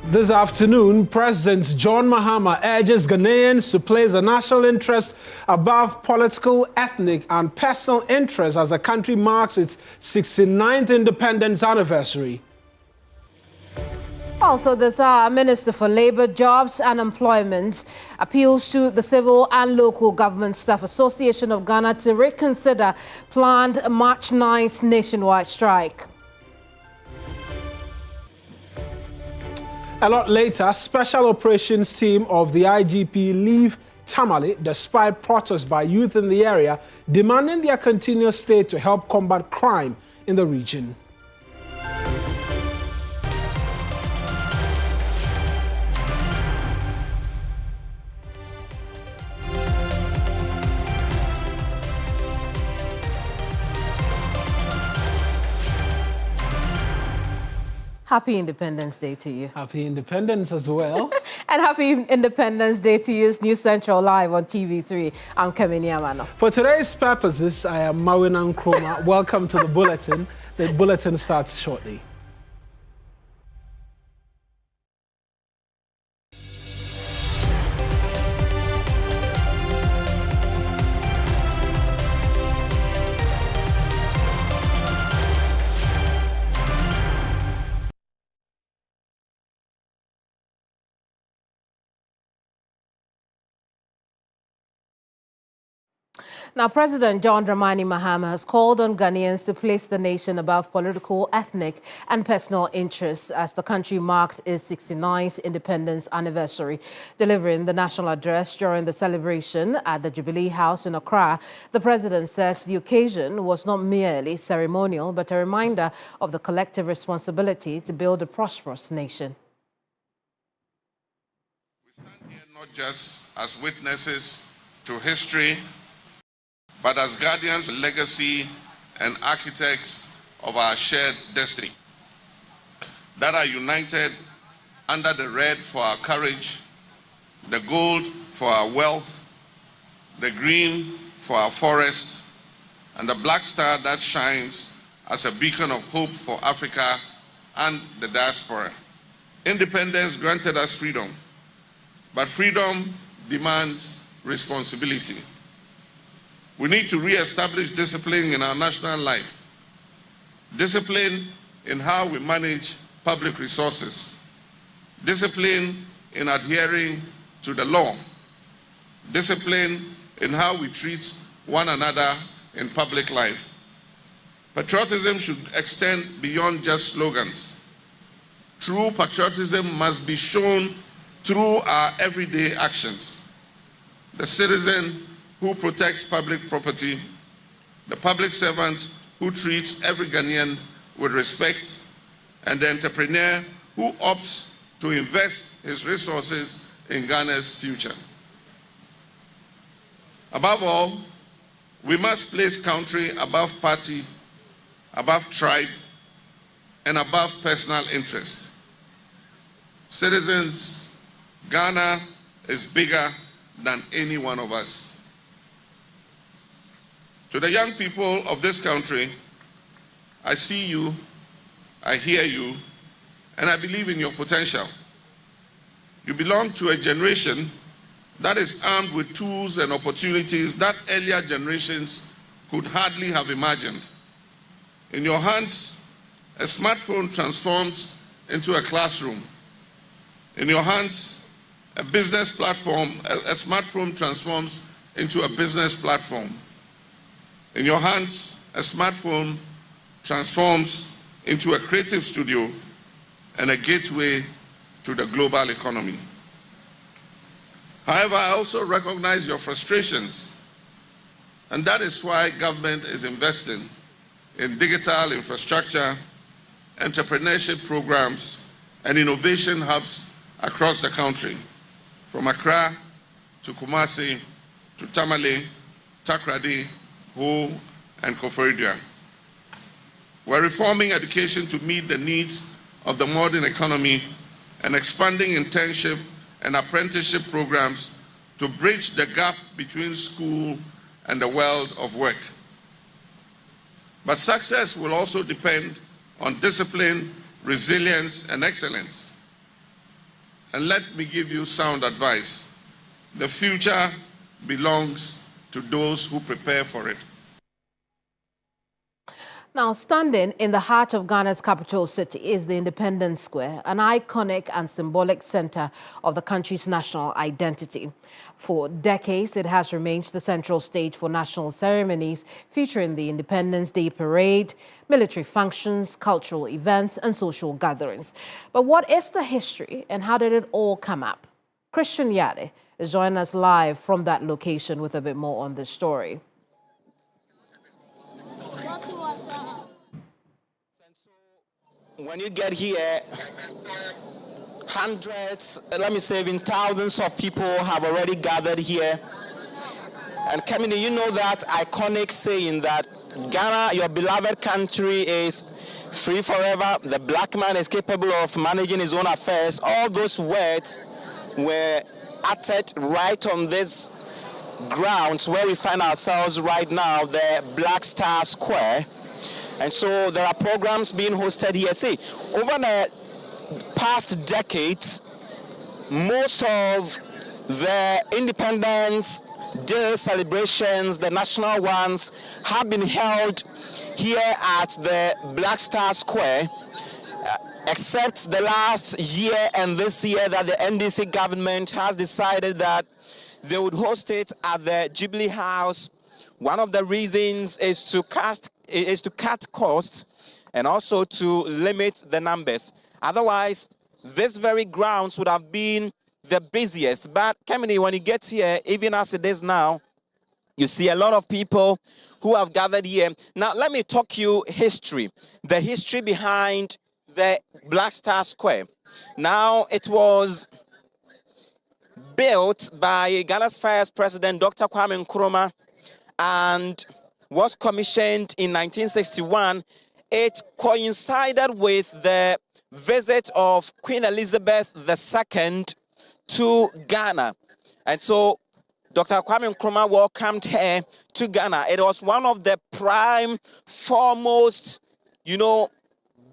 This afternoon, President John Mahama urges Ghanaians to place the national interest above political, ethnic and personal interests as the country marks its 69th independence anniversary. Also this hour, Minister for Labour, Jobs and Employment appeals to the Civil and Local Government Staff Association of Ghana to reconsider planned March 9th nationwide strike. A lot later, special operations team of the IGP leave Tamale despite protests by youth in the area demanding their continuous stay to help combat crime in the region. Happy Independence Day to you. Happy Independence as well. And happy Independence Day to you. It's News Central Live on TV3. I'm Kamini Amano. For today's purposes, I am Mawina Nkrumah. Welcome to the bulletin. The bulletin starts shortly. Now, President John Dramani Mahama has called on Ghanaians to place the nation above political, ethnic and personal interests as the country marks its 69th independence anniversary. Delivering the national address during the celebration at the Jubilee House in Accra, the president says the occasion was not merely ceremonial, but a reminder of the collective responsibility to build a prosperous nation. We stand here not just as witnesses to history, but as guardians of legacy and architects of our shared destiny that are united under the red for our courage, the gold for our wealth, the green for our forests, and the black star that shines as a beacon of hope for Africa and the diaspora. Independence granted us freedom, but freedom demands responsibility. We need to re-establish discipline in our national life, discipline in how we manage public resources, discipline in adhering to the law, discipline in how we treat one another in public life. Patriotism should extend beyond just slogans. True patriotism must be shown through our everyday actions. The citizen who protects public property, the public servant who treats every Ghanaian with respect, and the entrepreneur who opts to invest his resources in Ghana's future. Above all, we must place country above party, above tribe, and above personal interest. Citizens, Ghana is bigger than any one of us. To the young people of this country, I see you, I hear you, and I believe in your potential. You belong to a generation that is armed with tools and opportunities that earlier generations could hardly have imagined. In your hands, a smartphone transforms into a classroom. In your hands, a business platform, a smartphone transforms into a business platform. In your hands, a smartphone transforms into a creative studio and a gateway to the global economy. However, I also recognize your frustrations, and that is why government is investing in digital infrastructure, entrepreneurship programs, and innovation hubs across the country, from Accra to Kumasi to Tamale, Takrady, Ho, and Koforidua. We're reforming education to meet the needs of the modern economy and expanding internship and apprenticeship programs to bridge the gap between school and the world of work. But success will also depend on discipline, resilience, and excellence. And let me give you sound advice. The future belongs to those who prepare for it. Now, standing in the heart of Ghana's capital city is the Independence Square, an iconic and symbolic center of the country's national identity. For decades, it has remained the central stage for national ceremonies featuring the Independence Day Parade, military functions, cultural events, and social gatherings. But what is the history and how did it all come up? Christian Yade is joining us live from that location with a bit more on this story. When you get here, hundreds, let me say even thousands of people have already gathered here. And Kemini, you know that iconic saying that Ghana, your beloved country, is free forever. The black man is capable of managing his own affairs. All those words were uttered right on this grounds where we find ourselves right now, the Black Star Square. And so there are programs being hosted here. See, over the past decades, most of the Independence Day celebrations, the national ones, have been held here at the Black Star Square, except the last year and this year that the NDC government has decided that they would host it at the Jubilee House. One of the reasons is to cut costs and also to limit the numbers. Otherwise, this very grounds would have been the busiest. But Kemini, when you get here, even as it is now, you see a lot of people who have gathered here. Now, let me talk you history, the history behind the Black Star Square. Now, it was built by Ghana's first president, Dr. Kwame Nkrumah, and was commissioned in 1961. It coincided with the visit of Queen Elizabeth II to Ghana. And so Dr. Kwame Nkrumah welcomed her to Ghana. It was one of the prime, foremost,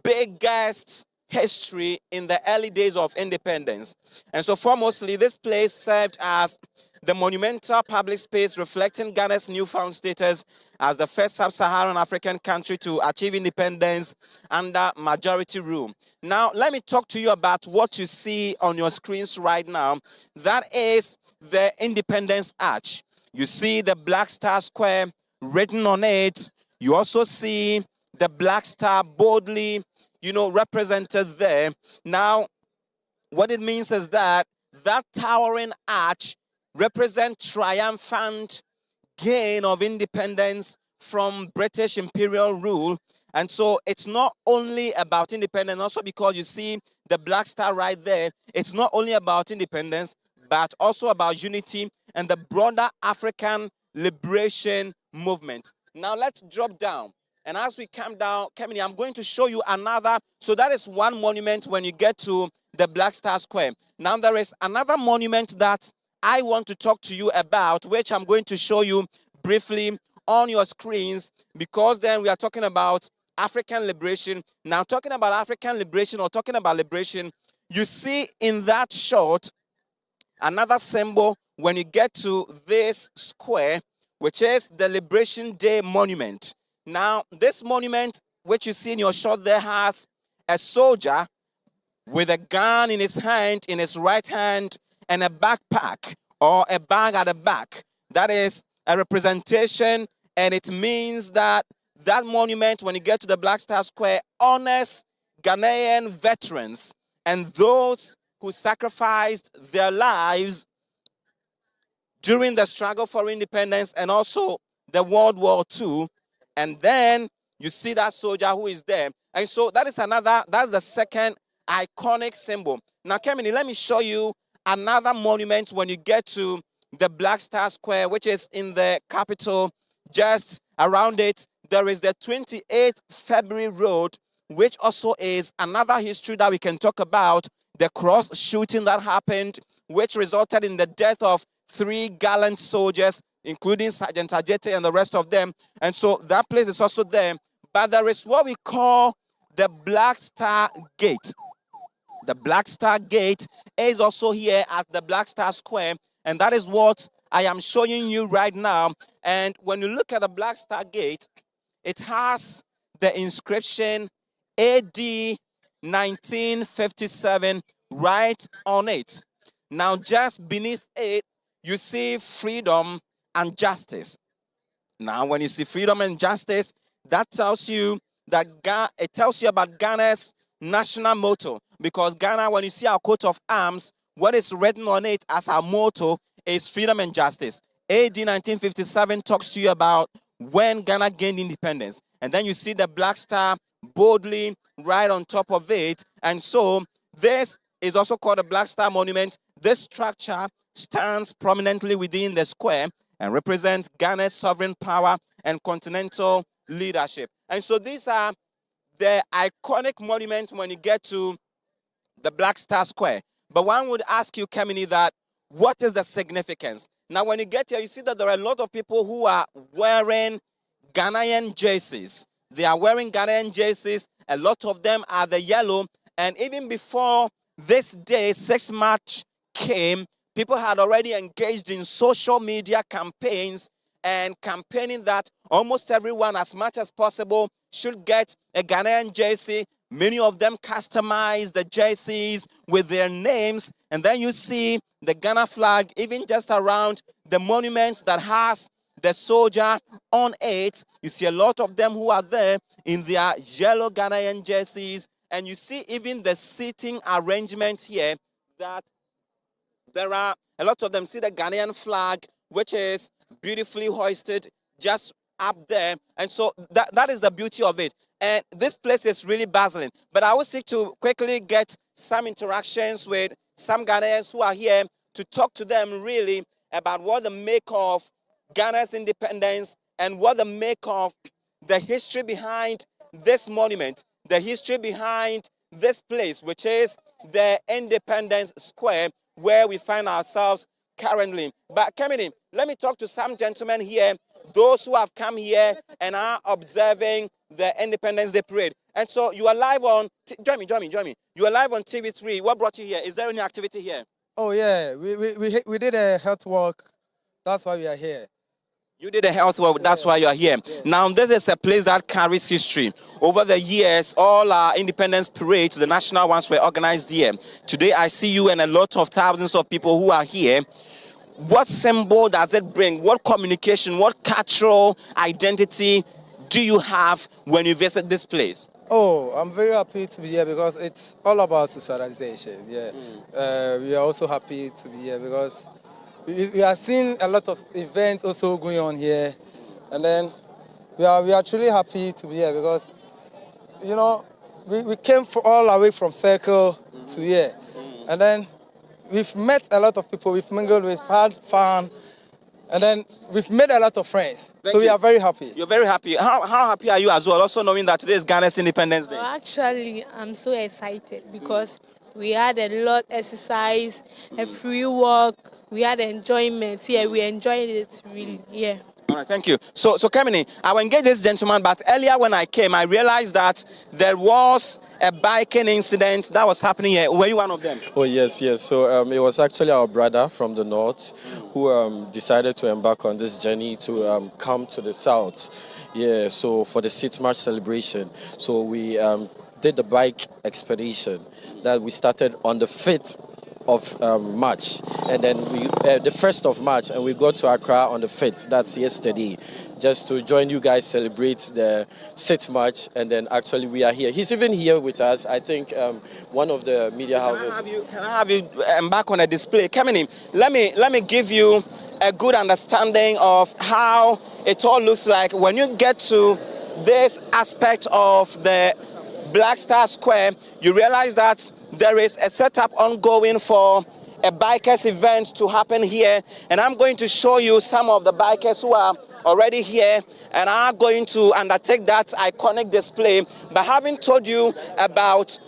biggest history in the early days of independence. And so foremostly, this place served as the monumental public space reflecting Ghana's newfound status as the first sub-Saharan African country to achieve independence under majority rule. Now, let me talk to you about what you see on your screens right now. That is the Independence Arch. You see the Black Star Square written on it. You also see the Black Star boldly, represented there. Now, what it means is that towering arch represents triumphant gain of independence from British imperial rule. And so it's not only about independence, also because you see the Black Star right there, it's not only about independence, but also about unity and the broader African liberation movement. Now let's drop down. And as we come down, Kemini, I'm going to show you another. So that is one monument when you get to the Black Star Square. Now there is another monument that I want to talk to you about, which I'm going to show you briefly on your screens, because then we are talking about African liberation. Now talking about African liberation or talking about liberation, you see in that shot another symbol when you get to this square, which is the Liberation Day Monument. Now, this monument, which you see in your shot there, has a soldier with a gun in his hand, in his right hand, and a backpack or a bag at the back. That is a representation, and it means that that monument, when you get to the Black Star Square, honors Ghanaian veterans and those who sacrificed their lives during the struggle for independence and also the World War II. And then you see that soldier who is there. And so that's the second iconic symbol. Now, Kemini, let me show you another monument when you get to the Black Star Square, which is in the capital. Just around it, there is the 28th February Road, which also is another history that we can talk about, the cross shooting that happened, which resulted in the death of 3 gallant soldiers, including Sergeant Ajete and the rest of them. And so that place is also there. But there is what we call the Black Star Gate. The Black Star Gate is also here at the Black Star Square, and that is what I am showing you right now. And when you look at the Black Star Gate, it has the inscription AD 1957 right on it. Now, just beneath it, you see freedom and justice. Now, when you see freedom and justice, that tells you that it tells you about Ghana's national motto. Because Ghana, when you see our coat of arms, what is written on it as our motto is freedom and justice. AD 1957 talks to you about when Ghana gained independence. And then you see the Black Star boldly right on top of it. And so this is also called a Black Star Monument. This structure stands prominently within the square and represents Ghana's sovereign power and continental leadership. And so these are the iconic monuments when you get to the Black Star Square. But one would ask you, Kemini, that what is the significance? Now, when you get here, you see that there are a lot of people who are wearing Ghanaian jerseys. They are wearing Ghanaian jerseys. A lot of them are the yellow. And even before this day, 6 March came, people had already engaged in social media campaigns and campaigning that almost everyone, as much as possible, should get a Ghanaian jersey. Many of them customize the jerseys with their names. And then you see the Ghana flag, even just around the monument that has the soldier on it. You see a lot of them who are there in their yellow Ghanaian jerseys. And you see even the seating arrangement here that there are a lot of them. See the Ghanaian flag, which is beautifully hoisted just up there. And so that is the beauty of it. And this place is really bustling. But I will seek to quickly get some interactions with some Ghanaians who are here to talk to them really about what the make of Ghana's independence and what the make of the history behind this monument, the history behind this place, which is the Independence Square, where we find ourselves currently. But Kemini, let me talk to some gentlemen here, those who have come here and are observing the Independence Day parade. And so you are live on, join me. You are live on TV3. What brought you here? Is there any activity here? Oh yeah, we did a health walk. That's why we are here. You did a health walk, that's why you are here. Yeah. Now, this is a place that carries history. Over the years, all our independence parades, the national ones, were organized here. Today, I see you and a lot of thousands of people who are here. What symbol does it bring? What communication, what cultural identity do you have when you visit this place? Oh, I'm very happy to be here because it's all about socialization. Yeah, we are also happy to be here because we are seeing a lot of events also going on here, and then we are truly happy to be here because you know we came all the way from Circle to here, and then we've met a lot of people, we've mingled, we've had fun, and then we've made a lot of friends. So we are very happy. You're very happy. How happy are you as well, also knowing that today is Ghana's Independence Day? Well, actually, I'm so excited because we had a lot exercise, a free walk, we had enjoyment. Yeah, we enjoyed it really. Yeah. All right, thank you. So Kemini, I will engage this gentleman, but earlier when I came, I realized that there was a biking incident that was happening here. Were you one of them? Oh, yes. So it was actually our brother from the north who decided to embark on this journey to come to the south. Yeah, so for the 6th March celebration. So we did the bike expedition that we started on the 5th of March, and then the 1st of March, and we got to Accra on the 5th, that's yesterday, just to join you guys celebrate the 6th March, and then actually we are here. He's even here with us, I think one of the media houses. Can I have you embark on a display? Kemini, let me give you a good understanding of how it all looks like when you get to this aspect of the Black Star Square. You realize that there is a setup ongoing for a bikers event to happen here, and I'm going to show you some of the bikers who are already here and are going to undertake that iconic display. But having told you about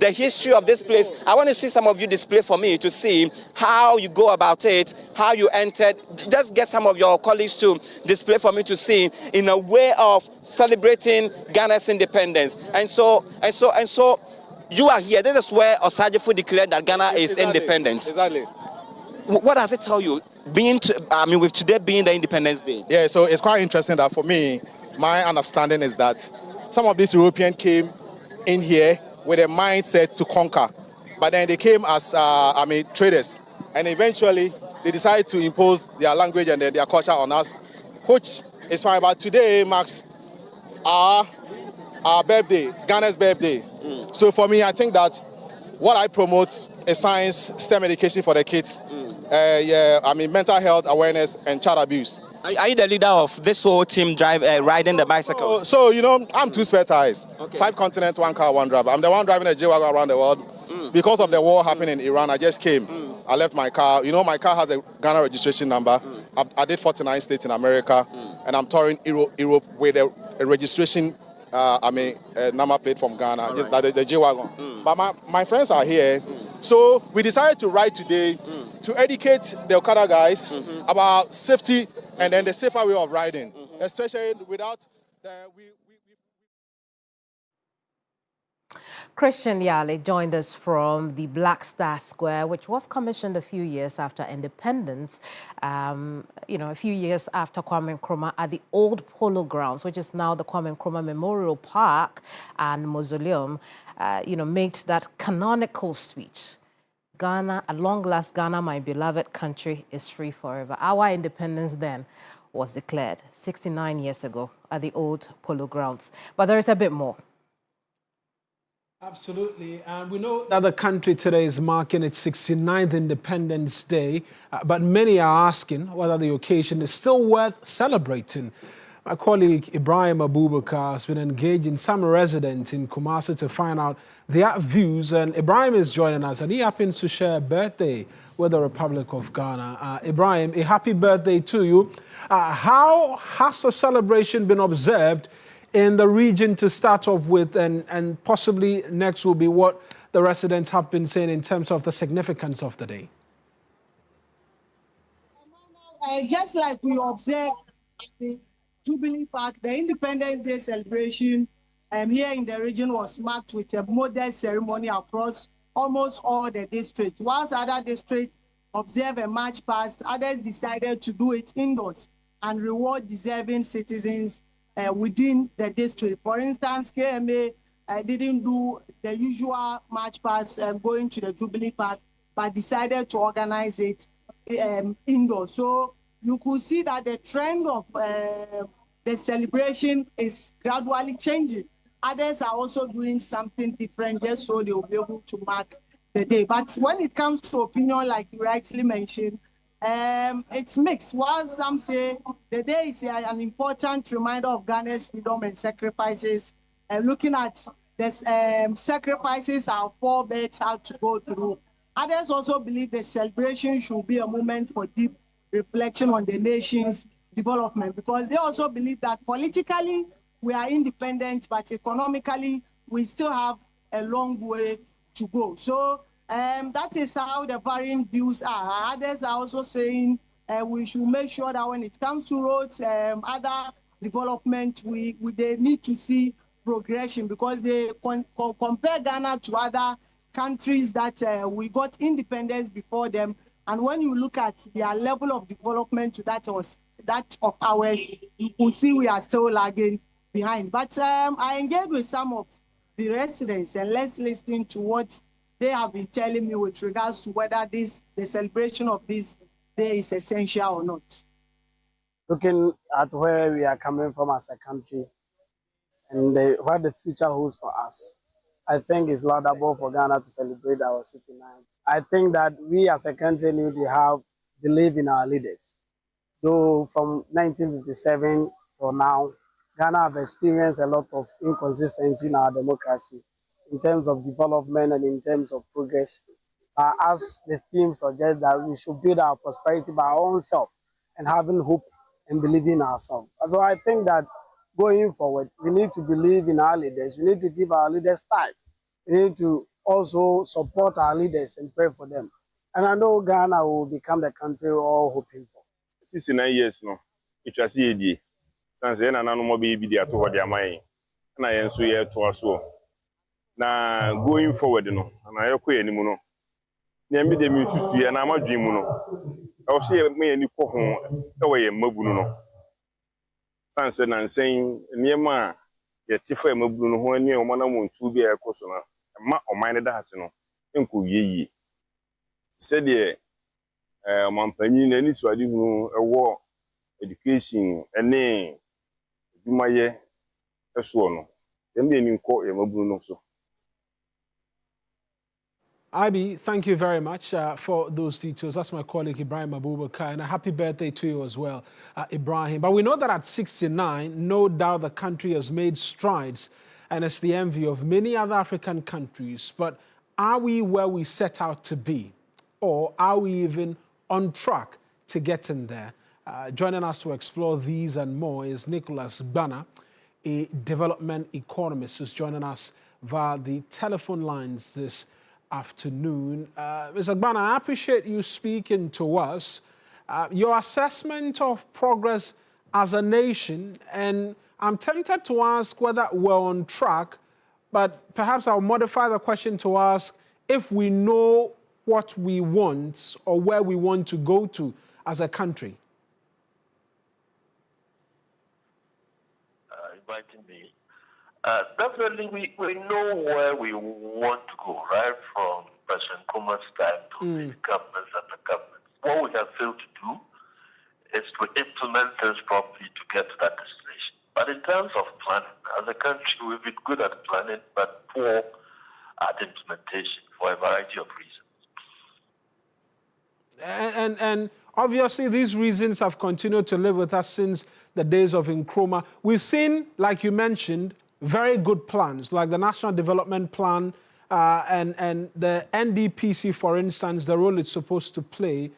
the history of this place, I want to see some of you display for me to see how you go about it, how you entered. Just get some of your colleagues to display for me to see in a way of celebrating Ghana's independence. And so you are here. This is where Osagyefo declared that Ghana is independent. Exactly. What does it tell you? With today being the Independence Day. Yeah, so it's quite interesting that for me, my understanding is that some of these Europeans came in here with a mindset to conquer, but then they came as traders, and eventually they decided to impose their language and their culture on us, which is fine. But today marks our birthday, Ghana's birthday. So for me, I think that what I promote is science, STEM education for the kids. Mental health awareness and child abuse. Are you the leader of this whole team riding the bicycles? So I'm two spare tires. Okay. 5 continents, 1 car, 1 driver. I'm the one driving a J-Wagon around the world. Because of the war happening in Iran, I just came. I left my car. My car has a Ghana registration number. I did 49 states in America, and I'm touring Europe with a registration number plate from Ghana, just like the J-Wagon. But my friends are here. So we decided to ride today to educate the Okada guys about safety and then the safer way of riding, especially without Christian Yale joined us from the Black Star Square, which was commissioned a few years after independence, a few years after Kwame Nkrumah, at the old Polo Grounds, which is now the Kwame Nkrumah Memorial Park and Mausoleum, made that canonical speech. Ghana, at long last, Ghana, my beloved country, is free forever. Our independence then was declared 69 years ago at the old Polo Grounds. But there is a bit more. Absolutely. And we know that the country today is marking its 69th Independence Day, but many are asking whether the occasion is still worth celebrating. My colleague Ibrahim Abubakar has been engaging some residents in Kumasi to find out their views, and Ibrahim is joining us, and he happens to share a birthday with the Republic of Ghana. Ibrahim, a happy birthday to you. How has the celebration been observed in the region to start off with, and possibly next will be what the residents have been saying in terms of the significance of the day? Just like we observed at the Jubilee Park, the Independence Day celebration here in the region was marked with a modest ceremony across almost all the districts. Whilst other districts observe a march past, others decided to do it indoors and reward deserving citizens within the district. For instance, KMA didn't do the usual march past going to the Jubilee Park, but decided to organize it indoors. So you could see that the trend of the celebration is gradually changing. Others are also doing something different just so they will be able to mark the day. But when it comes to opinion, like you rightly mentioned, it's mixed. While some say the day is an important reminder of Ghana's freedom and sacrifices, looking at the sacrifices our forebears had to go through. Others also believe the celebration should be a moment for deep reflection on the nation's development, because they also believe that politically we are independent, but economically we still have a long way to go. So that is how the varying views are. Others are also saying we should make sure that when it comes to roads, other development, they need to see progression, because they compare Ghana to other countries that we got independence before them. And when you look at their level of development to that of ours, you can see we are still lagging behind. But I engaged with some of the residents, and let's listen to what they have been telling me with regards to whether the celebration of this day is essential or not. Looking at where we are coming from as a country and what the future holds for us, I think it's laudable for Ghana to celebrate our 69th. I think that we as a country need to believe in our leaders. Though from 1957 till now, Ghana have experienced a lot of inconsistency in our democracy in terms of development and in terms of progress. As the theme suggests, that we should build our prosperity by our own self and having hope and believing in ourselves. So I think that going forward, we need to believe in our leaders. We need to give our leaders time. We need to also support our leaders and pray for them. And I know Ghana will become the country we're all hoping for. 69 years, no. It was a year. Since then, I know more baby the ato the amai. And I answer here to us. na going forward no na yɛkɔ yɛ anim no na me de me susu ya na amadwen mu no ɛwɔ sɛ yɛ me ani kɔ ho ɛwɔ yɛ mabunu no fanse na nsɛn nneɛma a yɛte fa yɛ mabunu no ho ani a ɔma na montu bi a ɛkɔ so na ma ɔman ne dahate no nkɔ yie sɛdeɛ ɔmampanyin na ani suade hunu ɛwɔ education ɛne adwumayɛ ɛsoɔ no yɛmde ani nkɔ yɛ mabunu no so. Ibi, thank you very much for those details. That's my colleague Ibrahim Abubakar, and a happy birthday to you as well, Ibrahim. But we know that at 69, no doubt the country has made strides, and it's the envy of many other African countries. But are we where we set out to be, or are we even on track to getting there? Joining us to explore these and more is Nicholas Banner, a development economist who's joining us via the telephone lines this afternoon. Mr. Gbana, I appreciate you speaking to us. Your assessment of progress as a nation, and I'm tempted to ask whether we're on track, but perhaps I'll modify the question to ask if we know what we want or where we want to go to as a country. Inviting me. Definitely, we know where we want to go, right from President Kuma's time to the governments and the governments. What we have failed to do is to implement things properly to get to that destination. But in terms of planning, as a country, we've been good at planning, but poor at implementation for a variety of reasons. And obviously, these reasons have continued to live with us since the days of Nkrumah. We've seen, like you mentioned, very good plans, like the National Development Plan and the NDPC, for instance, the role it's supposed to play.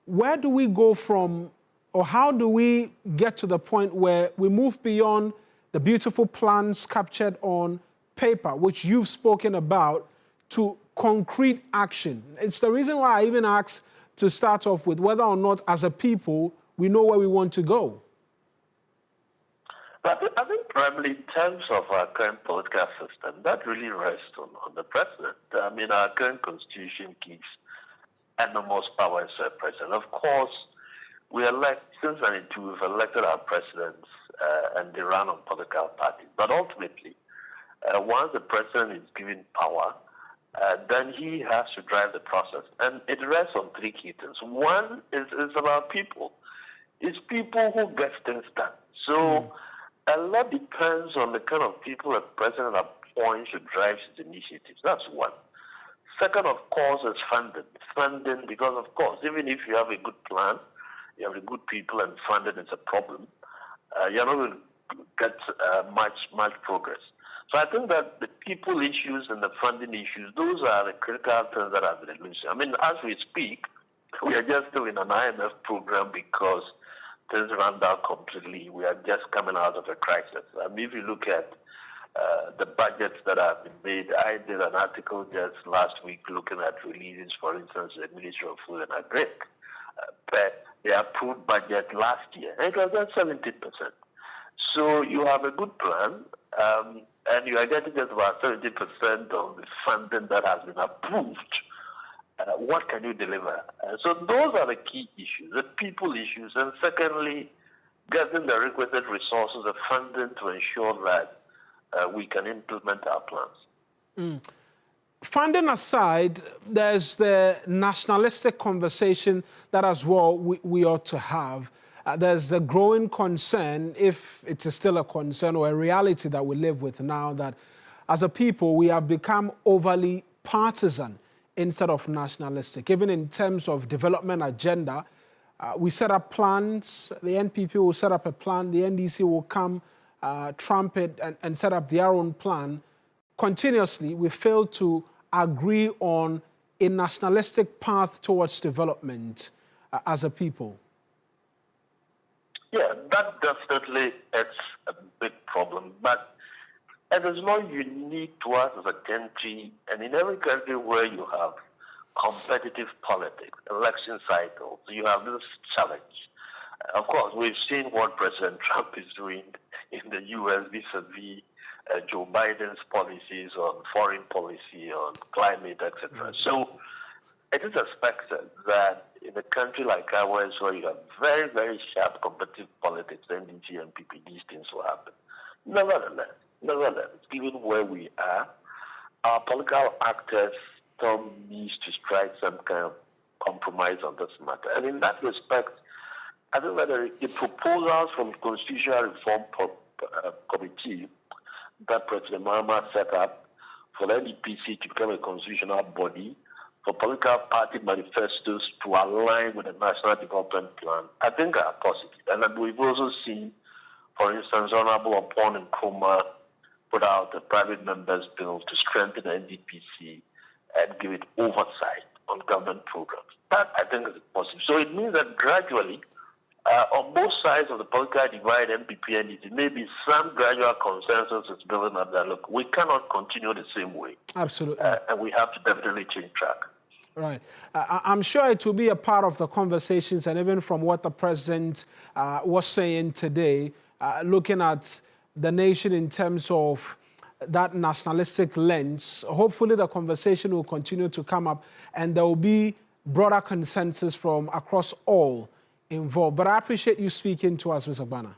Where do we go from, or how do we get to the point where we move beyond the beautiful plans captured on paper, which you've spoken about, to concrete action? It's the reason why I even asked to start off with whether or not, as a people, we know where we want to go. But I think primarily in terms of our current political system, that really rests on the president. I mean, our current constitution gives enormous powers to the president. Of course, since 1992, we've elected our presidents and they run on political parties. But ultimately, once the president is given power, then he has to drive the process. And it rests on three key things. One is about people. It's people who get things done. So a lot depends on the kind of people the president appoints to drive his initiatives. That's one. Second, of course, is funding. Funding, because, of course, even if you have a good plan, you have the good people and funding is a problem, you're not going to get much progress. So I think that the people issues and the funding issues, those are the critical things that have been elusive. I mean, as we speak, we are just still in an IMF program because things ran down completely. We are just coming out of a crisis. I mean, if you look at the budgets that have been made, I did an article just last week looking at releases, for instance, the Ministry of Food and Agri. The approved budget last year, and it was at 70%. So you have a good plan, and you are getting just about 70% of the funding that has been approved. What can you deliver? So those are the key issues, the people issues, and secondly, getting the requisite resources, the funding to ensure that we can implement our plans. Funding aside, there's the nationalistic conversation that as well we ought to have. There's a growing concern, if it is still a concern or a reality that we live with now, that as a people we have become overly partisan instead of nationalistic. Even in terms of development agenda, we set up plans, the NPP will set up a plan, the NDC will come, trumpet and set up their own plan. Continuously, we fail to agree on a nationalistic path towards development as a people. Yeah, that definitely is a big problem, but it is not unique to us as a country, and in every country where you have competitive politics, election cycles, you have this challenge. Of course, we've seen what President Trump is doing in the U.S. vis-a-vis Joe Biden's policies on foreign policy, on climate, etc. So it is expected that in a country like ours, where you have very, very sharp competitive politics, NDG and PP, these things will happen. Nevertheless, given where we are, our political actors still need to strike some kind of compromise on this matter. And in that respect, I think that the proposals from the Constitutional Reform Committee that President Mahama set up for the NDPC to become a constitutional body, for political party manifestos to align with the National Development Plan, I think are positive. And that we've also seen, for instance, Honorable Upon Nkrumah put out a private members bill to strengthen the NDPC and give it oversight on government programs. That, I think, is positive. So it means that gradually, on both sides of the political divide, MPP and NDC, maybe some gradual consensus is building up that, look, we cannot continue the same way. Absolutely. And we have to definitely change track. Right. I'm sure it will be a part of the conversations, and even from what the president was saying today, looking at the nation in terms of that nationalistic lens, hopefully the conversation will continue to come up and there will be broader consensus from across all involved. But I appreciate you speaking to us, Mr. Gbana.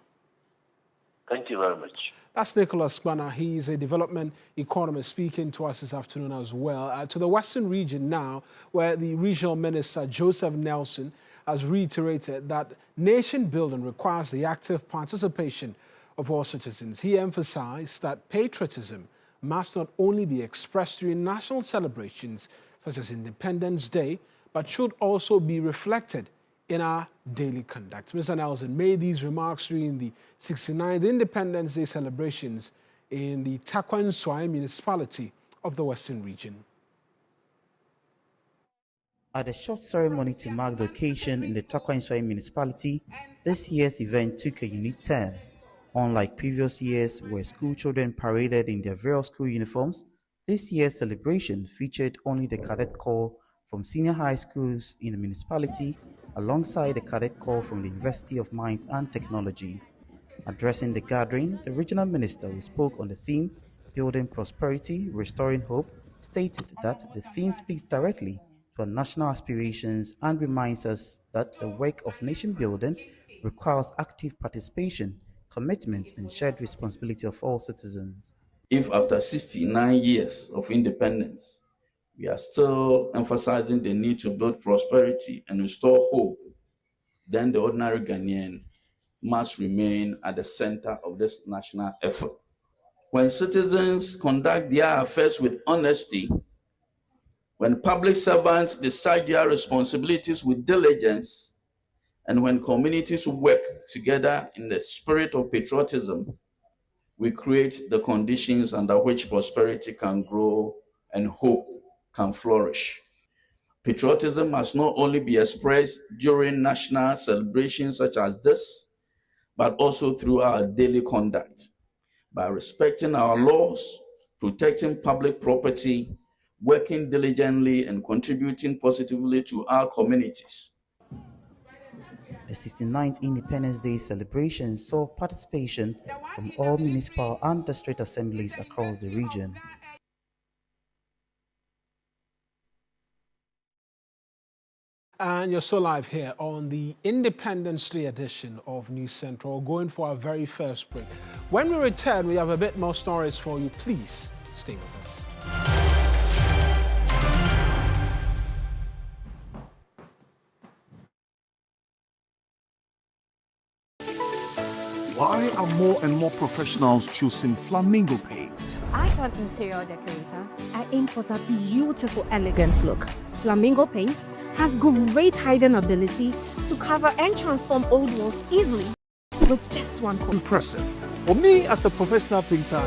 Thank you very much. That's Nicholas Gbana. He's a development economist speaking to us this afternoon as well. To the Western region now, where the regional minister, Joseph Nelson, has reiterated that nation building requires the active participation of all citizens. He emphasized that patriotism must not only be expressed during national celebrations such as Independence Day, but should also be reflected in our daily conduct. Mr. Nelson made these remarks during the 69th Independence Day celebrations in the Taquanswai municipality of the Western region. At a short ceremony to mark the occasion in the Taquanswai municipality, this year's event took a unique turn. Unlike previous years where school children paraded in their various school uniforms, this year's celebration featured only the cadet corps from senior high schools in the municipality alongside the cadet corps from the University of Mines and Technology. Addressing the gathering, the regional minister who spoke on the theme, Building Prosperity, Restoring Hope, stated that the theme speaks directly to our national aspirations and reminds us that the work of nation building requires active participation, commitment, and shared responsibility of all citizens. If after 69 years of independence, we are still emphasizing the need to build prosperity and restore hope, then the ordinary Ghanaian must remain at the center of this national effort. When citizens conduct their affairs with honesty, when public servants discharge their responsibilities with diligence, and when communities work together in the spirit of patriotism, we create the conditions under which prosperity can grow and hope can flourish. Patriotism must not only be expressed during national celebrations such as this, but also through our daily conduct, by respecting our laws, protecting public property, working diligently, and contributing positively to our communities. The 69th Independence Day celebration saw participation from all municipal and district assemblies across the region. And you're still live here on the Independence Day edition of News Central, going for our very first break. When we return, we have a bit more stories for you. Please stay with us. Why are more and more professionals choosing Flamingo paint? As an interior decorator, I aim for that beautiful, elegant look. Flamingo paint has great hiding ability to cover and transform old walls easily with just one coat. Impressive. For me, as a professional painter,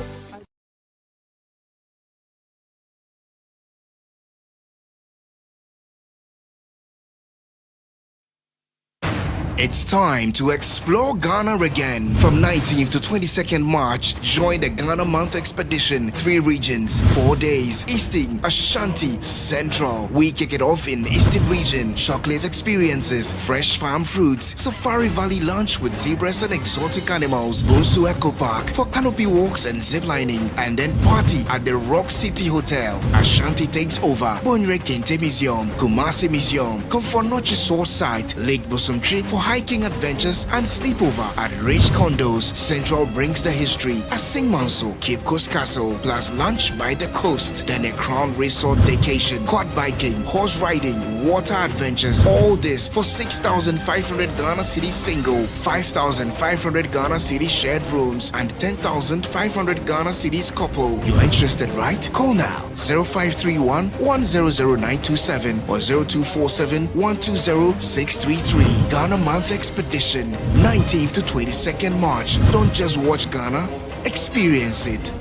It's time to explore Ghana again. From 19th to 22nd March, join the Ghana Month Expedition. 3 regions, 4 days. Eastern, Ashanti, Central. We kick it off in Eastern region. Chocolate experiences, fresh farm fruits, Safari Valley lunch with zebras and exotic animals, Bonsu Eco Park for canopy walks and ziplining, and then party at the Rock City Hotel. Ashanti takes over. Bonre Kente Museum, Kumasi Museum, Comfort Noche Source Site, Lake Bosomtri for hiking adventures and sleepover at Rich Condos. Central brings the history at Singmanso, Cape Coast Castle, plus lunch by the coast. Then a Crown Resort vacation, quad biking, horse riding, water adventures. All this for 6,500 Ghana Cedi single, 5,500 Ghana Cedi shared rooms, and 10,500 Ghana Cedis couple. You're interested, right? Call now 0531 100927 or 0247 120 633. Ghana Month Expedition, 19th to 22nd March. Don't just watch Ghana, experience it.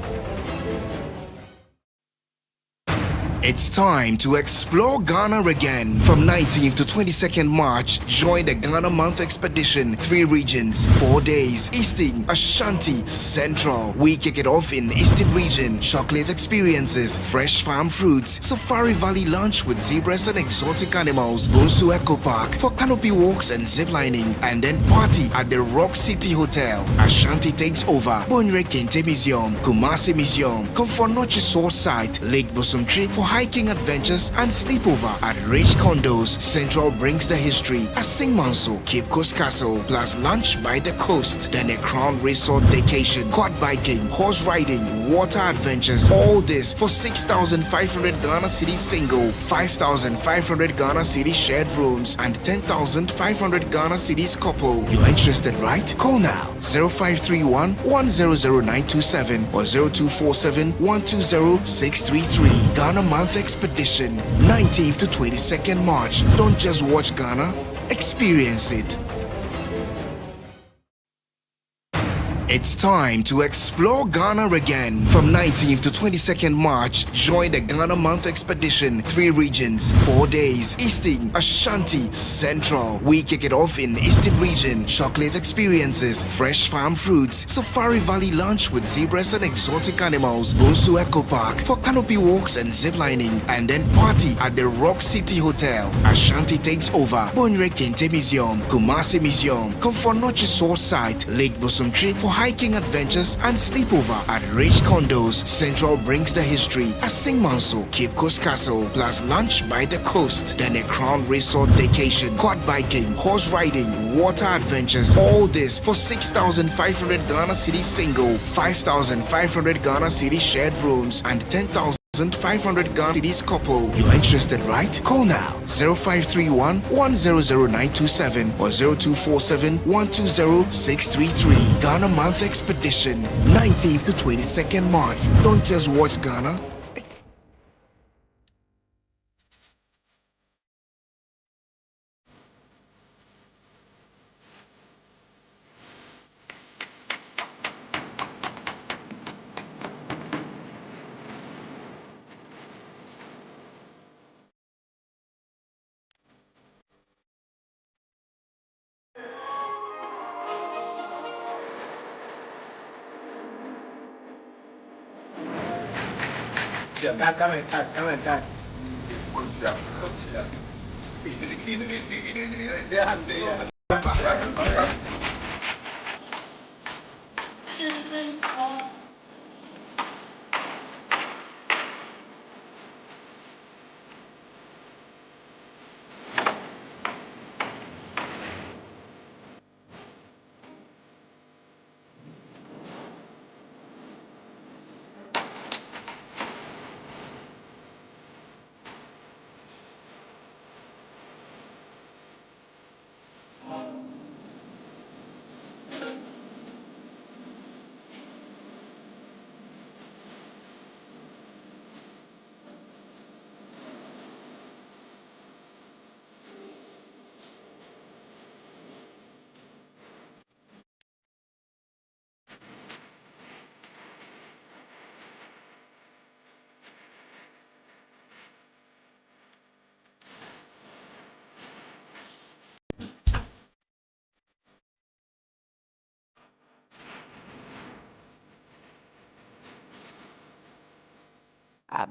It's time to explore Ghana again. From 19th to 22nd March, join the Ghana Month Expedition. 3 regions, 4 days. Eastern, Ashanti, Central. We kick it off in Eastern region. Chocolate experiences, fresh farm fruits, Safari Valley lunch with zebras and exotic animals, Bonsu Eco Park for canopy walks and ziplining, and then party at the Rock City Hotel. Ashanti takes over. Bonre Kente Museum, Kumasi Museum, Comfort Noche Source Site, Lake Bosomtri for hiking adventures and sleepover at Rich Condos. Central brings the history at Singmanso, Cape Coast Castle, plus lunch by the coast. Then a Crown Resort vacation, quad biking, horse riding, water adventures. All this for 6,500 Ghana Cedi single, 5,500 Ghana Cedi shared rooms, and 10,500 Ghana Cedis couple. You're interested, right? Call now 0531 100927 or 0247 120 633. Ghana Month Expedition, 19th to 22nd March. Don't just watch Ghana, experience it. It's time to explore Ghana again. From 19th to 22nd March, join the Ghana Month Expedition. 3 regions, 4 days. Eastern, Ashanti, Central. We kick it off in Eastern region. Chocolate experiences, fresh farm fruits, Safari Valley lunch with zebras and exotic animals, Bonsu Eco Park for canopy walks and ziplining, and then party at the Rock City Hotel. Ashanti takes over. Bonre Kente Museum, Kumasi Museum, Comfort Noche Source Site, Lake Bosomtri for hiking adventures and sleepover at Rich Condos. Central brings the history at Singmanso, Cape Coast Castle, plus lunch by the coast. Then a Crown Resort vacation, quad biking, horse riding, water adventures. All this for 6,500 Ghana Cedi single, 5,500 Ghana Cedi shared rooms, and 10,500 Ghana Cedis couple. You're interested, right? Call now 0531 100927 or 0247 120 633. Ghana Month Expedition, 19th to 22nd March. Don't just watch Ghana. Come and talk.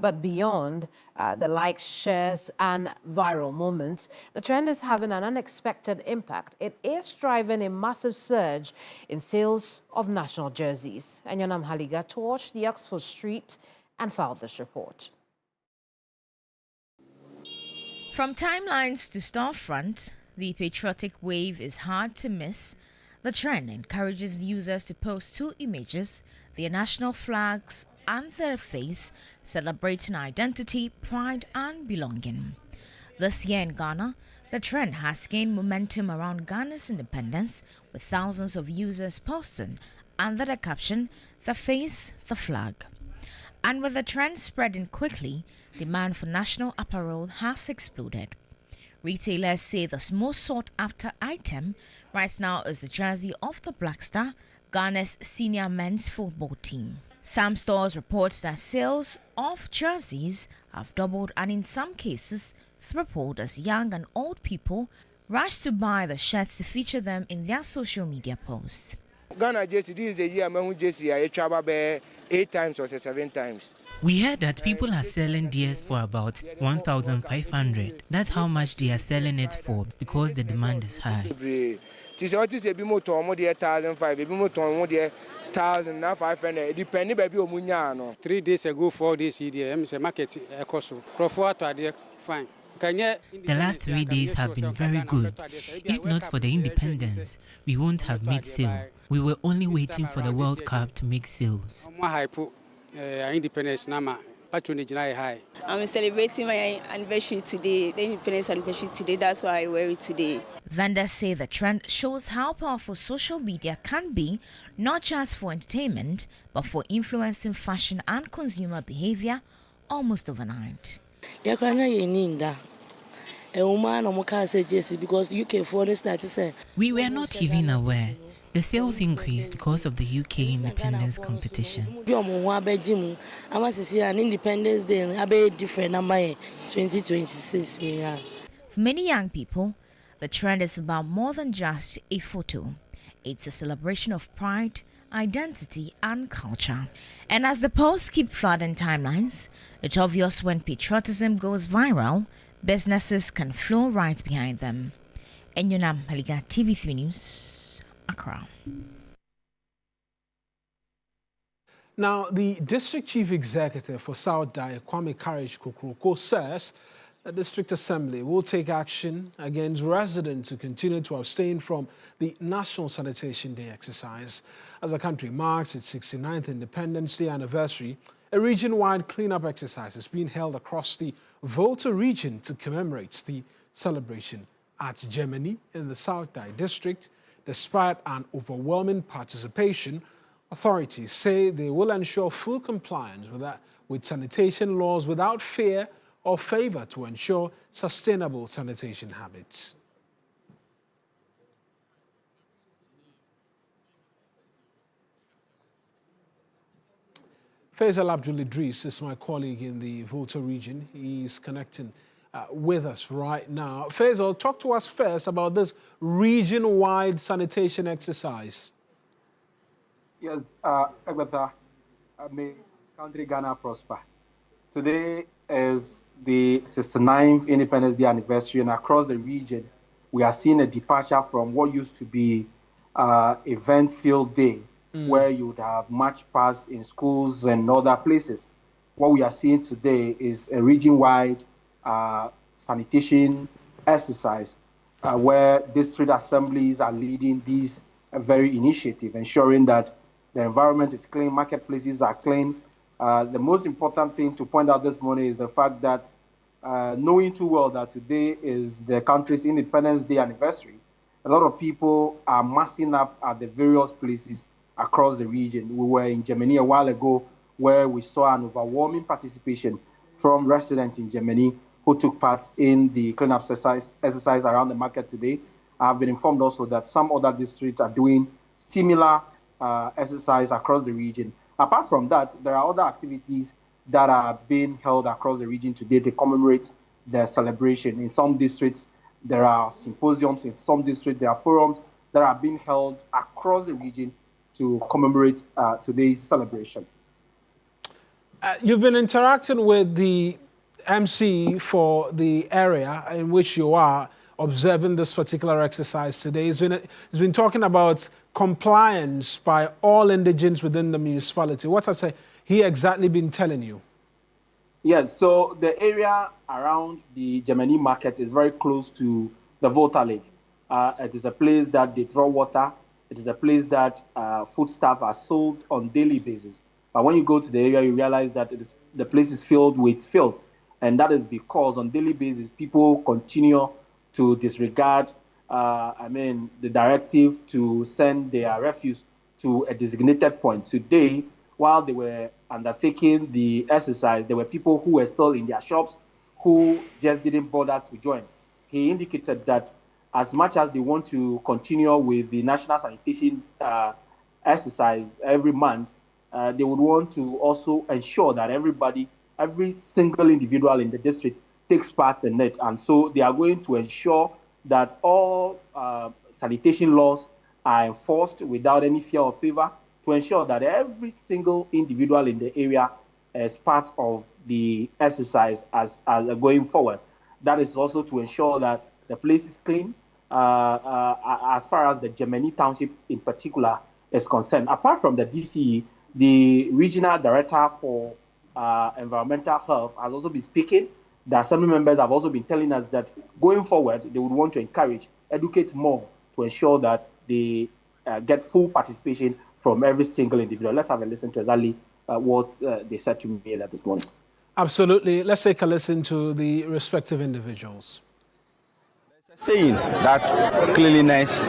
But beyond the likes, shares, and viral moments, the trend is having an unexpected impact. It is driving a massive surge in sales of national jerseys. Enyanam Haliga torched the Oxford Street and filed this report. From timelines to storefront, the patriotic wave is hard to miss. The trend encourages users to post two images, their national flags and their face, celebrating identity, pride, and belonging. This year in Ghana, the trend has gained momentum around Ghana's independence, with thousands of users posting under the caption, "The face, the flag." And with the trend spreading quickly, demand for national apparel has exploded. Retailers say the most sought-after item right now is the jersey of the Black Star, Ghana's senior men's football team. Some stores report that sales of jerseys have doubled and in some cases tripled as young and old people rush to buy the shirts to feature them in their social media posts. Ghana jersey, this is a year my jersey I travel 8 times or 7 times. We heard that people are selling theirs for about 1,500. That's how much they are selling it for because the demand is high. 1,500 depending baby omunya. 3 days ago, 4 days here, market ekoso. Fine. The last 3 days have been very good. If not for the independence, we won't have made sale. We were only waiting for the World Cup to make sales. Independence patronage high. I'm celebrating my anniversary today, the independence anniversary today. That's why I wear it today. Vendors say the trend shows how powerful social media can be, not just for entertainment, but for influencing fashion and consumer behavior almost overnight. Because UK started to say we were not even aware. The sales increased because of the UK independence competition. Independence Day different number 2026. For many young people, the trend is about more than just a photo. It's a celebration of pride, identity, and culture. And as the posts keep flooding timelines, it's obvious when patriotism goes viral, businesses can flow right behind them. Enyanam Haliga, TV3 News, Accra. Now, the District Chief Executive for South Dai, Kwame Courage Kokroko, says the District Assembly will take action against residents who continue to abstain from the National Sanitation Day exercise. As the country marks its 69th Independence Day anniversary, a region-wide cleanup exercise is being held across the Volta region to commemorate the celebration. At Germany in the South Dai District, despite an overwhelming participation, authorities say they will ensure full compliance with sanitation laws without fear or favor to ensure sustainable sanitation habits. Faisal Abdul Idris is my colleague in the Volta region. He's connecting with us right now. Faisal, talk to us first about this region-wide sanitation exercise. Yes, Agatha, may country Ghana prosper. Today is the 69th Independence Day anniversary, and across the region, we are seeing a departure from what used to be event-filled day, where you would have march past in schools and other places. What we are seeing today is a region-wide sanitation exercise where district assemblies are leading this very initiative, ensuring that the environment is clean, marketplaces are clean. The most important thing to point out this morning is the fact that knowing too well that today is the country's Independence Day anniversary, a lot of people are massing up at the various places across the region. We were in Germany a while ago where we saw an overwhelming participation from residents in Germany who took part in the cleanup exercise around the market today. I've been informed also that some other districts are doing similar exercise across the region. Apart from that, there are other activities that are being held across the region today to commemorate the celebration. In some districts, there are symposiums. In some districts, there are forums that are being held across the region to commemorate today's celebration. You've been interacting with the MC for the area in which you are observing this particular exercise today. He's been talking about compliance by all indigents within the municipality. What has he exactly been telling you? Yes, so the area around the Germany market is very close to the Volta Lake. It is a place that they draw water. It is a place that foodstuffs are sold on daily basis. But when you go to the area, you realize that the place is filled with filth. And that is because on daily basis, people continue to disregard, the directive to send their refuse to a designated point. Today, while they were undertaking the exercise, there were people who were still in their shops who just didn't bother to join. He indicated that as much as they want to continue with the national sanitation exercise every month, they would want to also ensure that every single individual in the district takes part in it. And so they are going to ensure that all sanitation laws are enforced without any fear or favor, to ensure that every single individual in the area is part of the exercise as going forward. That is also to ensure that the place is clean, as far as the Germany Township in particular is concerned. Apart from the DCE, the Regional Director for Environmental Health has also been speaking. The Assembly members have also been telling us that going forward, they would want to encourage, educate more to ensure that they get full participation from every single individual. Let's have a listen to exactly what they said to me this morning. Absolutely. Let's take a listen to the respective individuals. Saying that cleanliness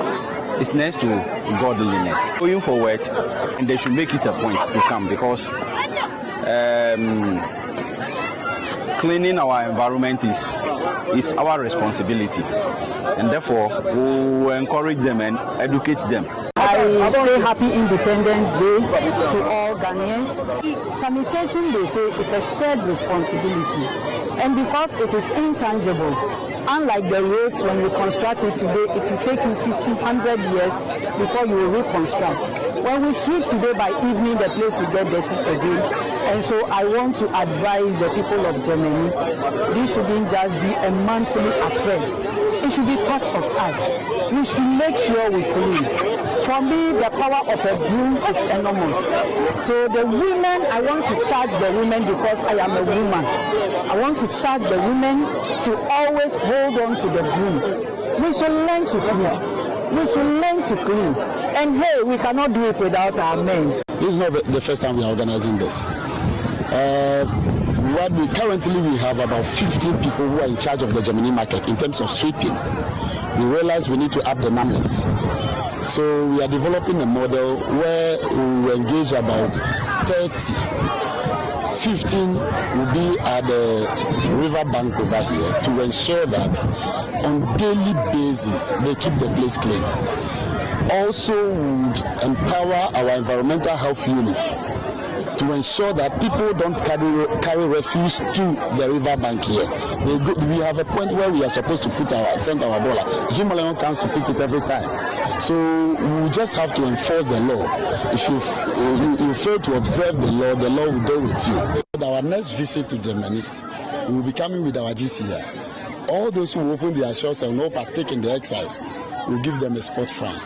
is next to godliness. Going forward, and they should make it a point to come, because cleaning our environment is our responsibility, and therefore we will encourage them and educate them. I say Happy Independence Day to all Ghanaians. Sanitation, they say, is a shared responsibility, and because it is intangible, unlike the roads, when you construct it today, it will take you 50, 100 years before you will reconstruct. When we sweep today, by evening, the place will get dirty again. And so I want to advise the people of Germany, this shouldn't just be a monthly affair. It should be part of us. We should make sure we clean. For me, the power of a broom is enormous. So the women, I want to charge the women, because I am a woman. I want to charge the women to always hold on to the broom. We should learn to sweep. We should learn to clean. And hey, we cannot do it without our men. This is not the first time we are organizing this. Currently we have about 15 people who are in charge of the Germany market in terms of sweeping. We realize we need to up the numbers. So we are developing a model where we will engage about 30. 15 will be at the river bank over here to ensure that on daily basis they keep the place clean. Also would empower our environmental health unit to ensure that people don't carry refuse to the river bank here. We have a point where we are supposed to send our bola. Zumaleon comes to pick it every time. So we just have to enforce the law. If you fail to observe the law will deal with you. Our next visit to Germany, we will be coming with our GCR. All those who open their shops and not partake in the exercise, we will give them a spot fine.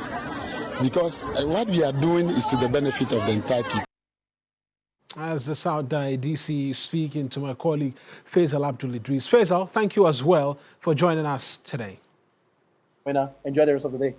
Because what we are doing is to the benefit of the entire people. As the South DC speaking to my colleague Faisal Abdul Idris. Faisal, thank you as well for joining us today. Enjoy the rest of the day.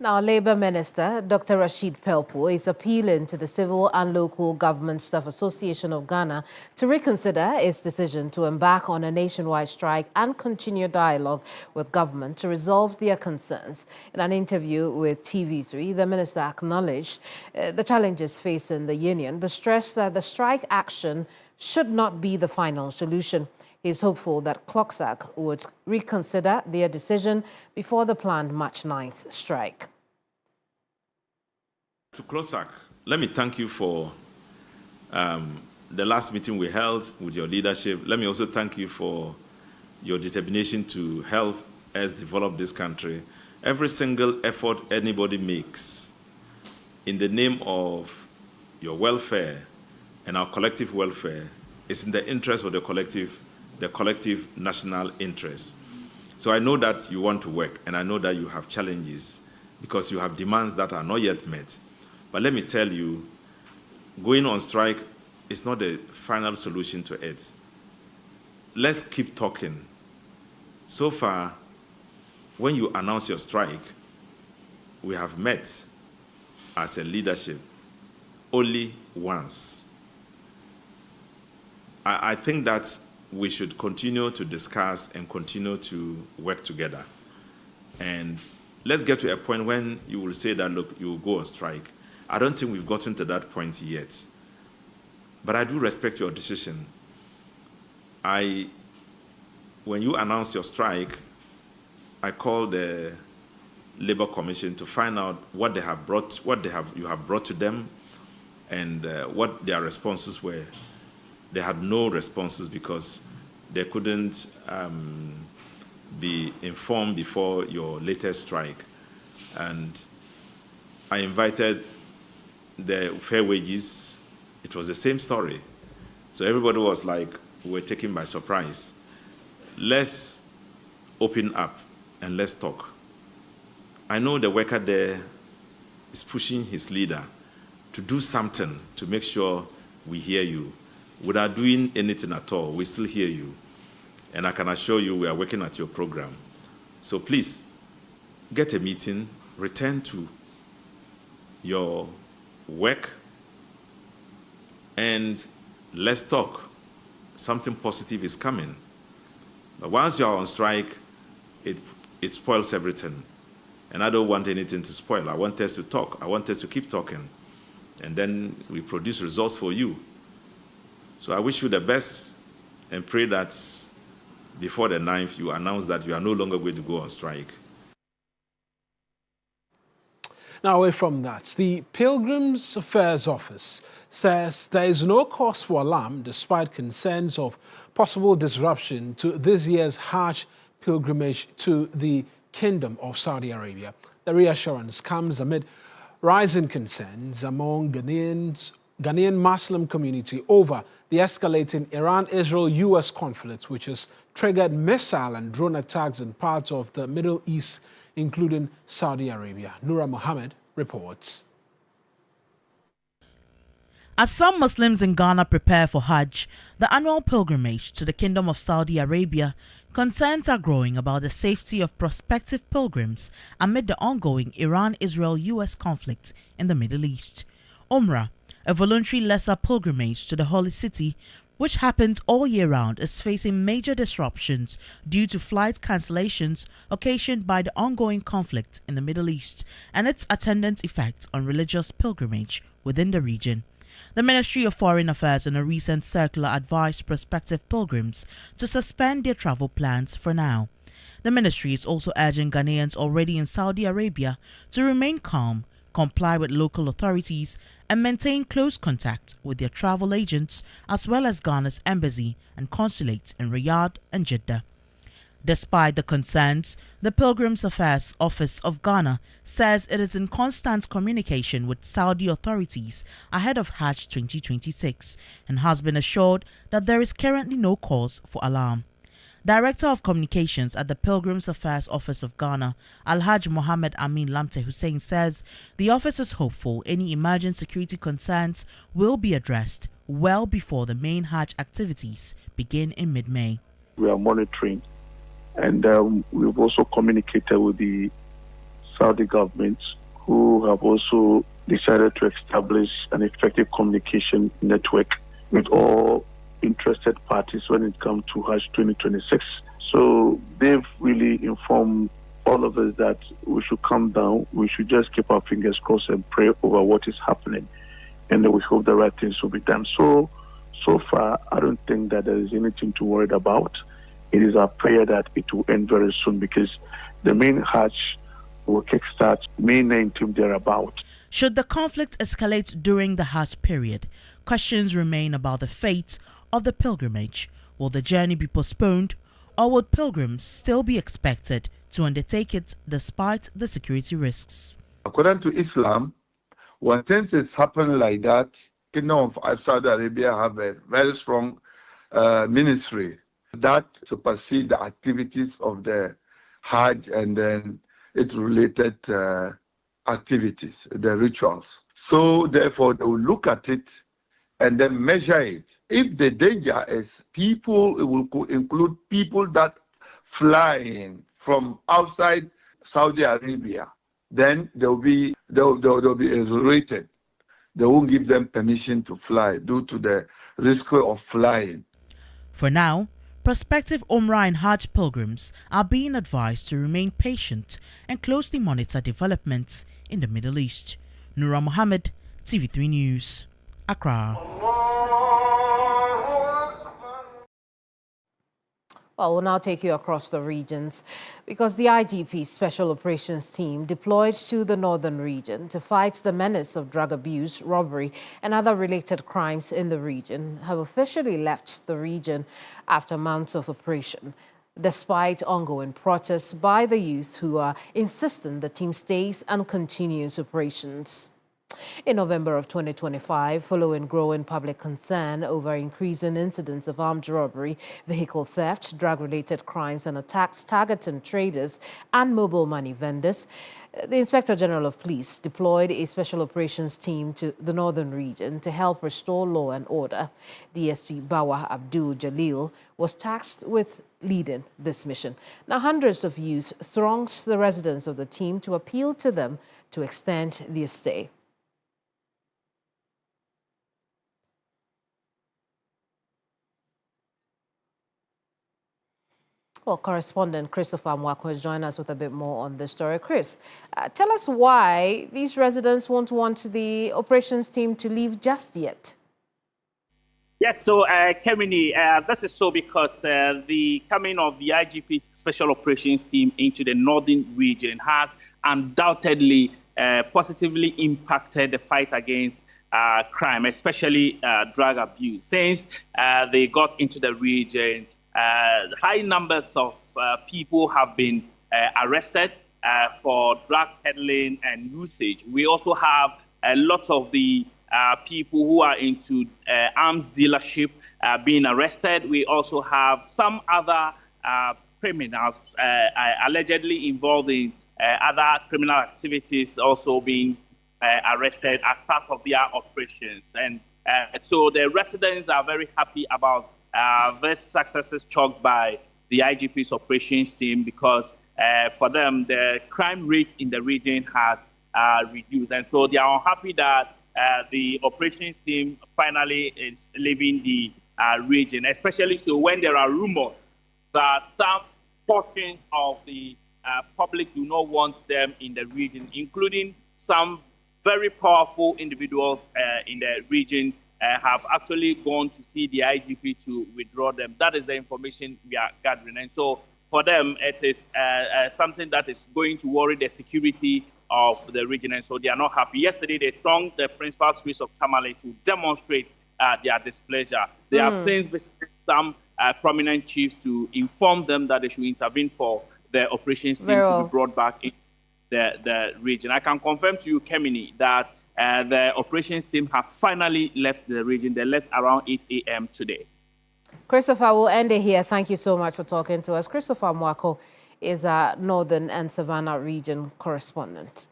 Now, Labour Minister Dr. Rashid Pelpo is appealing to the Civil and Local Government Staff Association of Ghana to reconsider its decision to embark on a nationwide strike and continue dialogue with government to resolve their concerns. In an interview with TV3, the minister acknowledged the challenges facing the union, but stressed that the strike action should not be the final solution. He is hopeful that CLOCSAC would reconsider their decision before the planned March 9th strike. To CLOCSAC, let me thank you for the last meeting we held with your leadership. Let me also thank you for your determination to help us develop this country. Every single effort anybody makes in the name of your welfare and our collective welfare is in the interest of the collective national interest. So I know that you want to work, and I know that you have challenges because you have demands that are not yet met. But let me tell you, going on strike is not the final solution to it. Let's keep talking. So far, when you announce your strike, we have met as a leadership only once. I think that we should continue to discuss and continue to work together. And let's get to a point when you will say that, look, you will go on strike. I don't think we've gotten to that point yet. But I do respect your decision. When you announced your strike, I called the Labour Commission to find out what you have brought to them, and what their responses were. They had no responses because they couldn't be informed before your latest strike. And I invited the fair wages. It was the same story. So everybody was like, we were taken by surprise. Let's open up and let's talk. I know the worker there is pushing his leader to do something to make sure we hear you. Without doing anything at all, we still hear you. And I can assure you we are working at your program. So please, get a meeting, return to your work, and let's talk. Something positive is coming. But once you are on strike, it spoils everything. And I don't want anything to spoil. I want us to talk. I want us to keep talking. And then we produce results for you. So I wish you the best and pray that before the 9th, you announce that you are no longer going to go on strike. Now, away from that, the Pilgrims Affairs Office says there is no cause for alarm despite concerns of possible disruption to this year's Hajj pilgrimage to the Kingdom of Saudi Arabia. The reassurance comes amid rising concerns among Ghanaian Muslim community over the escalating Iran-Israel-US conflict, which has triggered missile and drone attacks in parts of the Middle East, including Saudi Arabia. Noura Mohammed reports. As some Muslims in Ghana prepare for Hajj, the annual pilgrimage to the Kingdom of Saudi Arabia, concerns are growing about the safety of prospective pilgrims amid the ongoing Iran-Israel-US conflict in the Middle East. Umrah, a voluntary lesser pilgrimage to the holy city, which happens all year round, is facing major disruptions due to flight cancellations occasioned by the ongoing conflict in the Middle East and its attendant effect on religious pilgrimage within the region. The Ministry of Foreign Affairs in a recent circular advised prospective pilgrims to suspend their travel plans for now. The ministry is also urging Ghanaians already in Saudi Arabia to remain calm, comply with local authorities, and maintain close contact with their travel agents as well as Ghana's embassy and consulate in Riyadh and Jeddah. Despite the concerns, the Pilgrims Affairs Office of Ghana says it is in constant communication with Saudi authorities ahead of Hajj 2026 and has been assured that there is currently no cause for alarm. Director of Communications at the Pilgrims Affairs Office of Ghana, Alhaj Mohammed Amin Lamte Hussein, says the office is hopeful any emerging security concerns will be addressed well before the main Hajj activities begin in mid-May. We are monitoring, and we've also communicated with the Saudi government, who have also decided to establish an effective communication network with all interested parties when it comes to Hajj 2026. So they've really informed all of us that we should calm down, we should just keep our fingers crossed and pray over what is happening, and then we hope the right things will be done. So far, I don't think that there is anything to worry about. It is our prayer that it will end very soon, because the main Hajj will kickstart May 19th thereabout. Should the conflict escalate during the Hajj period, questions remain about the fate of the pilgrimage. Will the journey be postponed, or will pilgrims still be expected to undertake it despite the security risks? According to Islam, when things is happening like that, Kingdom of Saudi Arabia have a very strong ministry that supersede the activities of the Hajj and then its related activities, the rituals. So therefore, they will look at it and then measure it. If the danger is people, it will include people that fly in from outside Saudi Arabia, then they'll be exonerated. They won't give them permission to fly due to the risk of flying. For now, prospective Umrah and Hajj pilgrims are being advised to remain patient and closely monitor developments in the Middle East. Nura Mohammed, TV3 News, Accra. Well, we'll now take you across the regions because the IGP Special Operations Team deployed to the northern region to fight the menace of drug abuse, robbery and other related crimes in the region have officially left the region after months of operation, despite ongoing protests by the youth who are insisting the team stays and continues operations. In November of 2025, following growing public concern over increasing incidents of armed robbery, vehicle theft, drug-related crimes and attacks targeting traders and mobile money vendors, the Inspector General of Police deployed a special operations team to the northern region to help restore law and order. DSP Bawa Abdul Jalil was tasked with leading this mission. Now, hundreds of youth thronged the residence of the team to appeal to them to extend their stay. Well, correspondent Christopher Mwako has joined us with a bit more on this story. Chris, tell us why these residents won't want the operations team to leave just yet. Yes, so Kemini, this is so because the coming of the IGP's Special Operations Team into the northern region has undoubtedly positively impacted the fight against crime, especially drug abuse. Since they got into the region, high numbers of people have been arrested for drug peddling and usage. We also have a lot of the people who are into arms dealership being arrested. We also have some other criminals allegedly involved in other criminal activities also being arrested as part of their operations. And so the residents are very happy about this successes chalked by the IGP's operations team because for them, the crime rate in the region has reduced. And so they are unhappy that the operations team finally is leaving the region, especially so when there are rumors that some portions of the public do not want them in the region, including some very powerful individuals in the region have actually gone to see the IGP to withdraw them. That is the information we are gathering. And so for them, it is something that is going to worry the security of the region. And so they are not happy. Yesterday, they thronged the principal streets of Tamale to demonstrate their displeasure. They have since visited some prominent chiefs to inform them that they should intervene for the operations team to be brought back in the region. I can confirm to you, Kemini, that the operations team have finally left the region. They left around 8 a.m. today. Christopher, we'll end it here. Thank you so much for talking to us. Christopher Mwako is our Northern and Savannah region correspondent.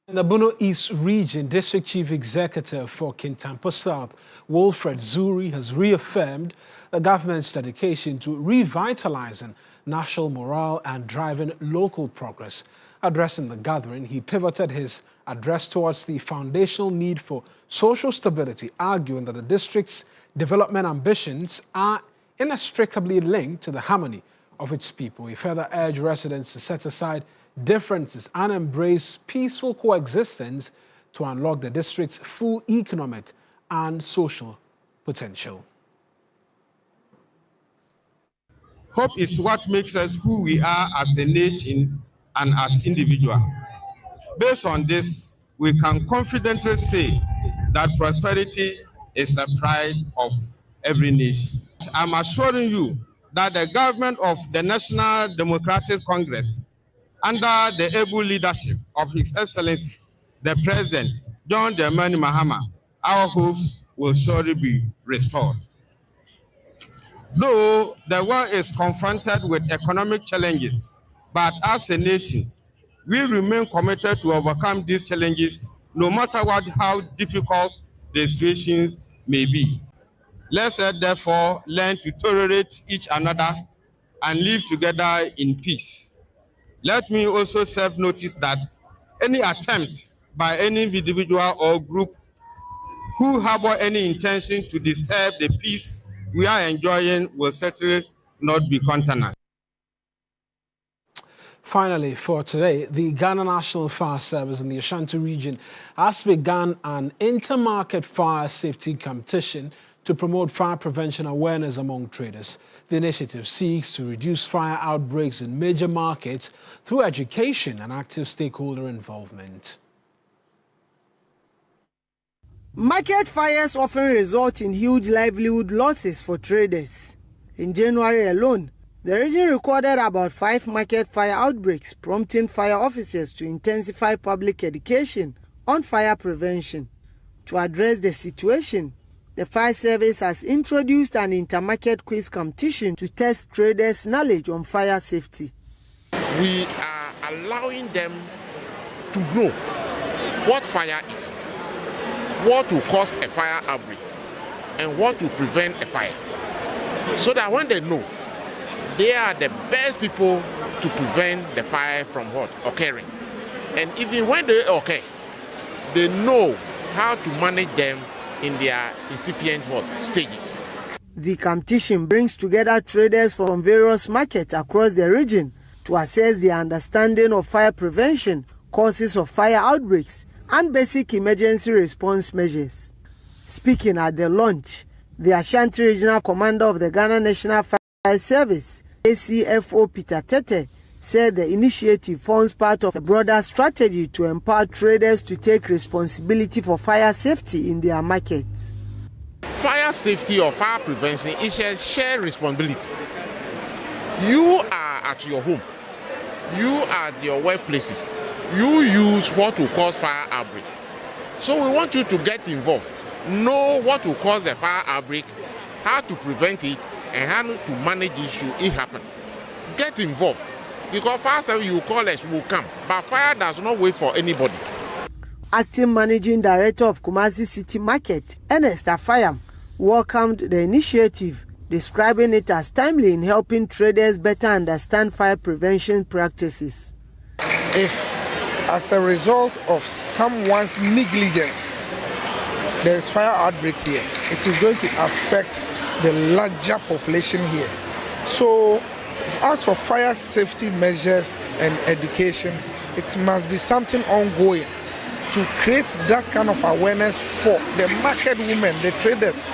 In the Bono East region, District Chief Executive for Kintampo South, Wilfred Zuri, has reaffirmed the government's dedication to revitalizing national morale and driving local progress. Addressing the gathering, he pivoted his address towards the foundational need for social stability, arguing that the district's development ambitions are inextricably linked to the harmony of its people. He further urged residents to set aside differences and embrace peaceful coexistence to unlock the district's full economic and social potential. Hope is what makes us who we are as a nation and as individuals. Based on this, we can confidently say that prosperity is the pride of every nation. I'm assuring you that the government of the National Democratic Congress, under the able leadership of His Excellency, the President, John Dramani Mahama, our hopes will surely be restored. Though the world is confronted with economic challenges, but as a nation, we remain committed to overcome these challenges, no matter how difficult the situations may be. Let's therefore learn to tolerate each another and live together in peace. Let me also serve notice that any attempt by any individual or group who harbor any intention to disturb the peace we are enjoying will certainly not be countenanced. Finally, for today, the Ghana National Fire Service in the Ashanti region has begun an intermarket fire safety competition to promote fire prevention awareness among traders. The initiative seeks to reduce fire outbreaks in major markets through education and active stakeholder involvement. Market fires often result in huge livelihood losses for traders. In January alone, the region recorded about 5 market fire outbreaks, prompting fire officers to intensify public education on fire prevention. To address the situation, the fire service has introduced an intermarket quiz competition to test traders' knowledge on fire safety. We are allowing them to know what fire is, what will cause a fire outbreak, and what will prevent a fire. So that when they know, they are the best people to prevent the fire from occurring. And even when they occur, they know how to manage them in their incipient stages. The competition brings together traders from various markets across the region to assess their understanding of fire prevention, causes of fire outbreaks, and basic emergency response measures. Speaking at the launch, the Ashanti Regional Commander of the Ghana National Fire Service, ACFO Peter Tete, said the initiative forms part of a broader strategy to empower traders to take responsibility for fire safety in their markets. Fire safety or fire prevention is a shared responsibility. You are at your home, you are at your workplaces, you use what will cause fire outbreak. So we want you to get involved, know what will cause the fire outbreak, how to prevent it, and how to manage it should it happen. Get involved. Because fire service you call us will come, but fire does not wait for anybody. Acting Managing Director of Kumasi City Market, Ernest Afayam, welcomed the initiative, describing it as timely in helping traders better understand fire prevention practices. If, as a result of someone's negligence, there is fire outbreak here, it is going to affect the larger population here. So, as for fire safety measures and education, it must be something ongoing to create that kind of awareness for the market women, the traders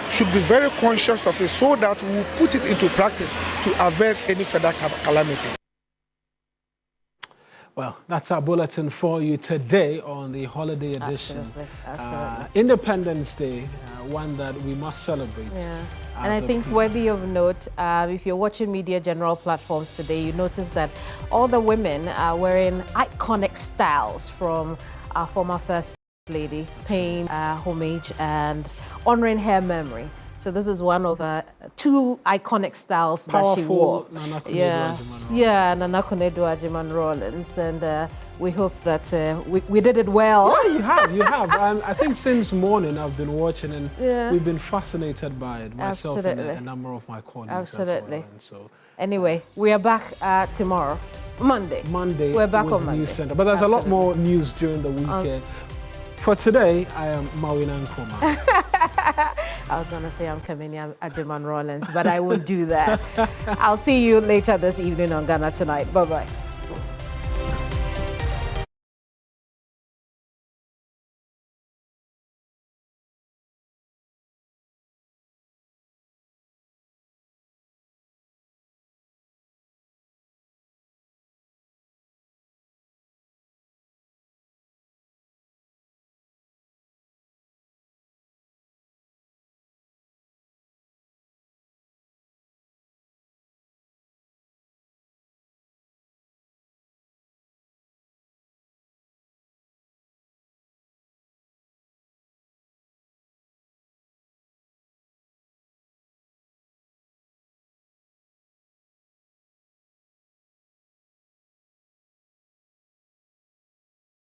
should be very conscious of it so that we will put it into practice to avert any further calamities. Well, that's our bulletin for you today on the holiday edition. Absolutely. Independence Day, one that we must celebrate. Yeah. And I think worthy of note, if you're watching media general platforms today, you notice that all the women are wearing iconic styles from our former First Lady, paying homage and honoring her memory. So this is one of 2 iconic styles that she wore. Nana Konedu Ajiman Rawlins, and we hope that we did it well. Yeah, you have. I think since morning I've been watching and we've been fascinated by it. Myself and a number of my colleagues. Absolutely. As well. So, anyway, we are back tomorrow, Monday. We're back with on Monday. News Center. But there's a lot more news during the weekend. For today, I am Mawina Nkrumah. I was going to say I'm Kamini Ajiman Rawlins, but I won't do that. I'll see you later this evening on Ghana Tonight. Bye-bye.